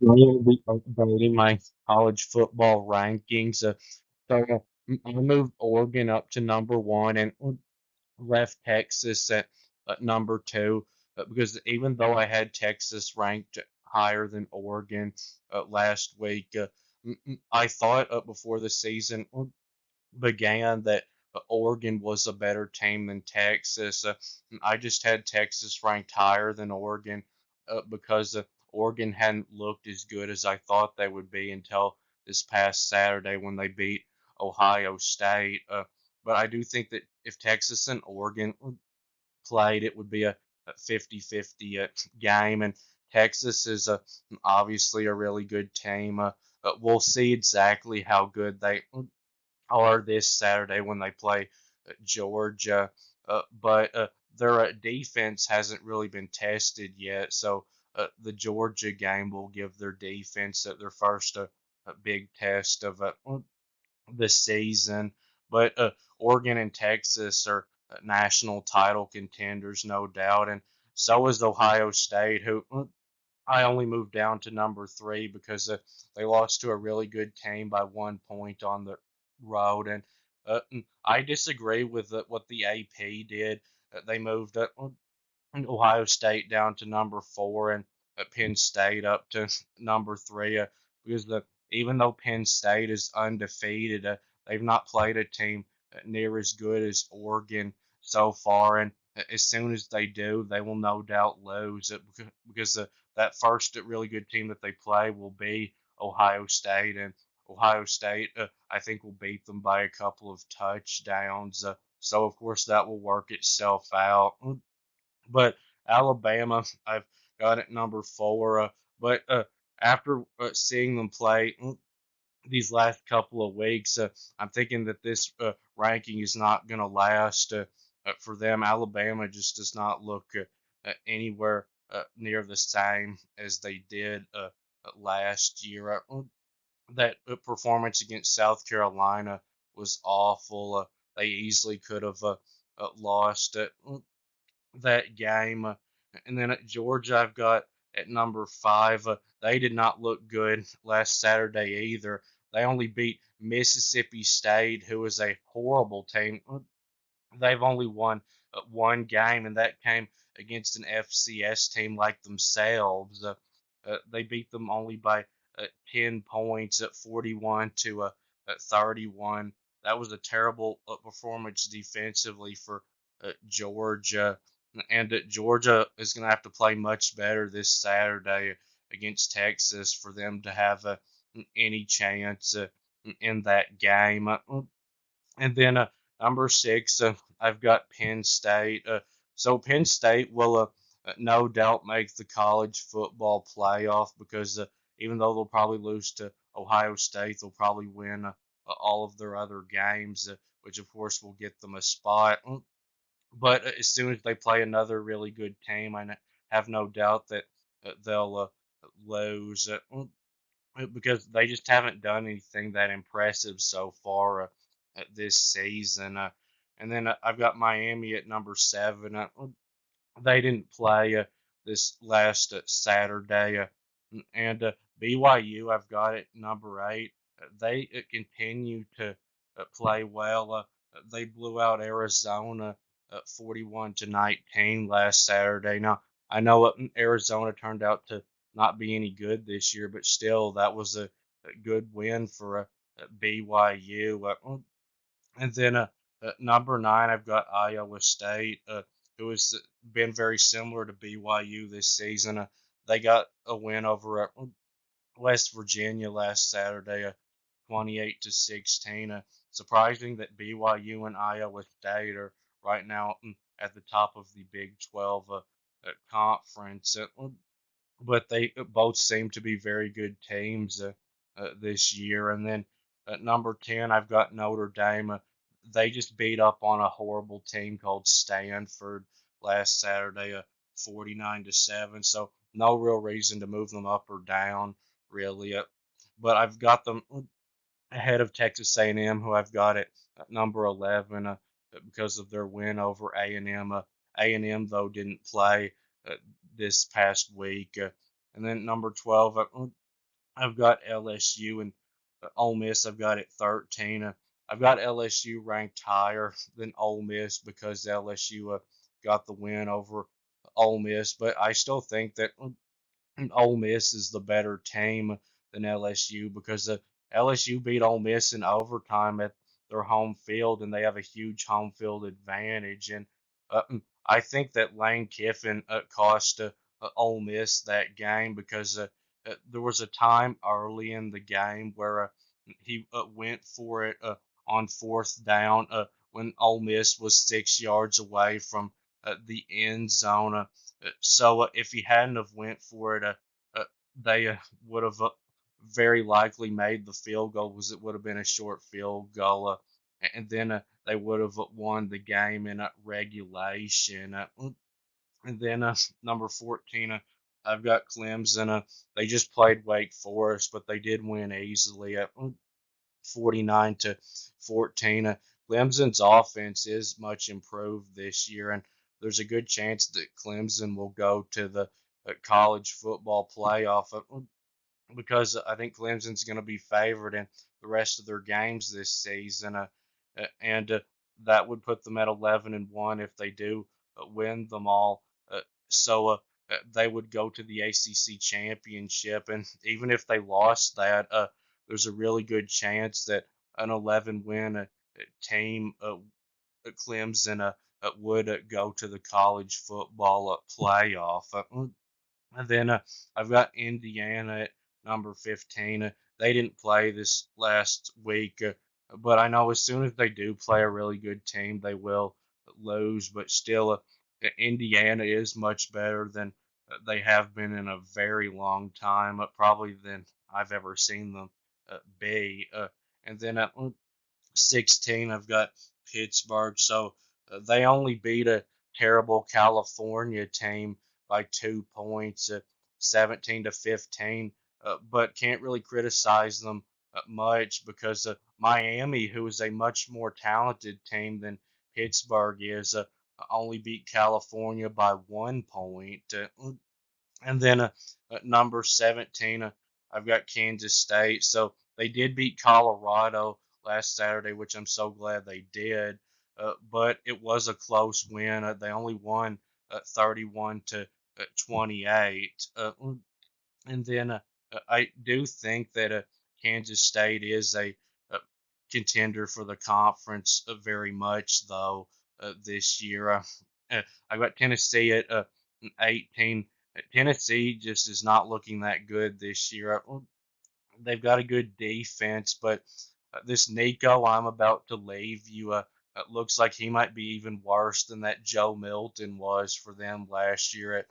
Really updating my college football rankings. I moved Oregon up to number one and left Texas at number two because even though I had Texas ranked higher than Oregon last week, I thought before the season began that Oregon was a better team than Texas. I just had Texas ranked higher than Oregon because Oregon hadn't looked as good as I thought they would be until this past Saturday when they beat Ohio State. But I do think that if Texas and Oregon played, it would be a 50-50 game. And Texas is obviously a really good team. We'll see exactly how good they are this Saturday when they play Georgia. But their defense hasn't really been tested yet, so the Georgia game will give their defense their first big test of the season. But Oregon and Texas are national title contenders, no doubt, and so is Ohio State, who I only moved down to number three because they lost to a really good team by 1 point on the road. And I disagree with what the AP did. They moved Ohio State down to number four and Penn State up to number three because even though Penn State is undefeated, they've not played a team near as good as Oregon so far. And as soon as they do, they will no doubt lose because that first really good team that they play will be Ohio State. And Ohio State, I think, will beat them by a couple of touchdowns. So, of course, that will work itself out. But Alabama, I've got at number four. But after seeing them play these last couple of weeks, I'm thinking that this ranking is not going to last for them. Alabama just does not look anywhere near the same as they did last year. That performance against South Carolina was awful. They easily could have lost that game. And then at Georgia, I've got at number five. They did not look good last Saturday either. They only beat Mississippi State, who is a horrible team. They've only won one game, and that came against an FCS team like themselves. They beat them only by 10 points at 41 to at 31. That was a terrible performance defensively for Georgia. And Georgia is going to have to play much better this Saturday against Texas for them to have any chance in that game. And then number six, I've got Penn State. So Penn State will no doubt make the college football playoff because even though they'll probably lose to Ohio State, they'll probably win all of their other games, which of course will get them a spot. But as soon as they play another really good team, I have no doubt that they'll lose because they just haven't done anything that impressive so far this season. And then I've got Miami at number seven. They didn't play this last Saturday, and BYU I've got at number eight. They continue to play well. They blew out Arizona 41-19 last Saturday. Now I know Arizona turned out to not be any good this year, but still that was a good win for BYU. And then number nine, I've got Iowa State, who has been very similar to BYU this season. They got a win over West Virginia last Saturday, 28-16. Surprising that BYU and Iowa State are right now at the top of the Big 12 conference. But they both seem to be very good teams this year. And then at number 10, I've got Notre Dame. They just beat up on a horrible team called Stanford last Saturday, 49-7. So no real reason to move them up or down, really. But I've got them ahead of Texas A&M, who I've got at number 11 because of their win over A&M. A&M though didn't play uh, this past week, and then number 12. I've got LSU and Ole Miss. I've got at 13. I've got LSU ranked higher than Ole Miss because LSU got the win over Ole Miss, but I still think that Ole Miss is the better team than LSU because LSU beat Ole Miss in overtime at their home field, and they have a huge home field advantage. And I think that Lane Kiffin cost Ole Miss that game because there was a time early in the game where he went for it on fourth down when Ole Miss was 6 yards away from the end zone. So if he hadn't have went for it, uh, they would have very likely made the field goal because it would have been a short field goal, and then they would have won the game in regulation. And then number 14, I've got Clemson. They just played Wake Forest, but they did win easily at 49-14. Clemson's offense is much improved this year, and there's a good chance that Clemson will go to the college football playoff because I think Clemson's going to be favored in the rest of their games this season, and that would put them at 11-1 if they do win them all. They would go to the ACC championship, and even if they lost that, there's a really good chance that an 11-win team, Clemson, would go to the college football playoff. And then I've got Indiana at number 15. They didn't play this last week, but I know as soon as they do play a really good team, they will lose. But still, Indiana is much better than they have been in a very long time, probably than I've ever seen them be. And then at 16, I've got Pittsburgh. So they only beat a terrible California team by 2 points, 17-15. But can't really criticize them much because Miami, who is a much more talented team than Pittsburgh is, only beat California by 1 point. And then number 17, I've got Kansas State. So they did beat Colorado last Saturday, which I'm so glad they did. But it was a close win. They only won 31 to 28. And then I do think that Kansas State is a contender for the conference very much, though, this year. I got Tennessee at 18. Tennessee just is not looking that good this year. They've got a good defense, but this Nico I'm about to leave you, it looks like he might be even worse than that Joe Milton was for them last year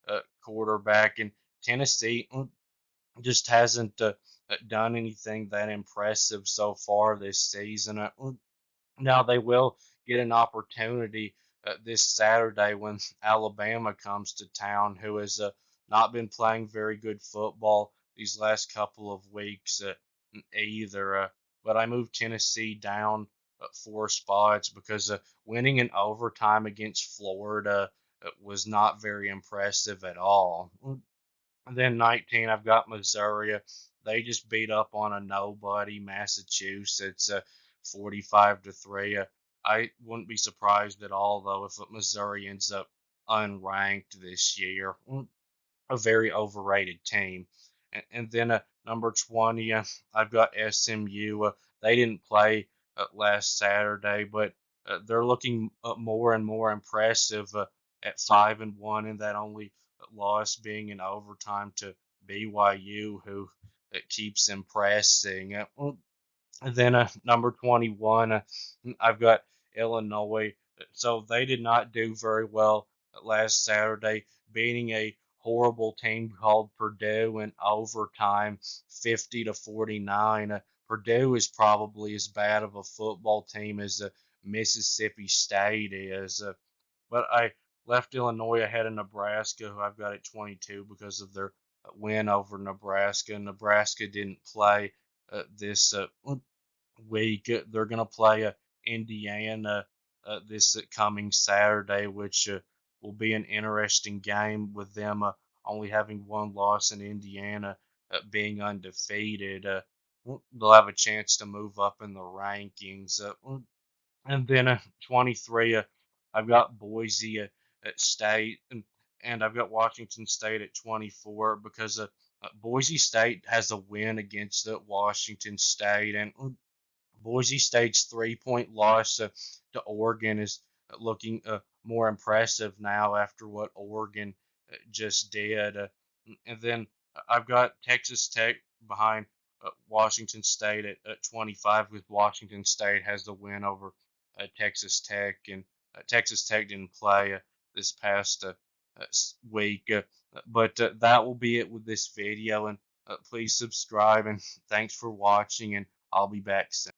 at quarterback. And Tennessee just hasn't done anything that impressive so far this season. Now they will get an opportunity this Saturday when Alabama comes to town, who has not been playing very good football these last couple of weeks either. But I moved Tennessee down 4 spots because winning in overtime against Florida was not very impressive at all. And then 19, I've got Missouri. They just beat up on a nobody, Massachusetts, 45-3. I wouldn't be surprised at all, though, if Missouri ends up unranked this year. A very overrated team. And then number 20, I've got SMU. They didn't play last Saturday, but they're looking more and more impressive at 5-1, and that only loss being in overtime to BYU, who keeps impressing. And then number 21, I've got Illinois. So they did not do very well last Saturday, beating a horrible team called Purdue in overtime, 50-49. Purdue is probably as bad of a football team as Mississippi State is. But I left Illinois ahead of Nebraska, who I've got at 22 because of their win over Nebraska. Nebraska didn't play this week. They're going to play Indiana this coming Saturday, which will be an interesting game with them only having one loss in Indiana. being undefeated. They'll have a chance to move up in the rankings. And then 23, I've got Boise at State, and I've got Washington State at 24 because Boise State has a win against Washington State, and Boise State's 3-point loss to Oregon is looking more impressive now after what Oregon just did. And then I've got Texas Tech behind Washington State at 25, with Washington State has the win over Texas Tech, and Texas Tech didn't play this past week. But that will be it with this video, and please subscribe, and thanks for watching, and I'll be back soon.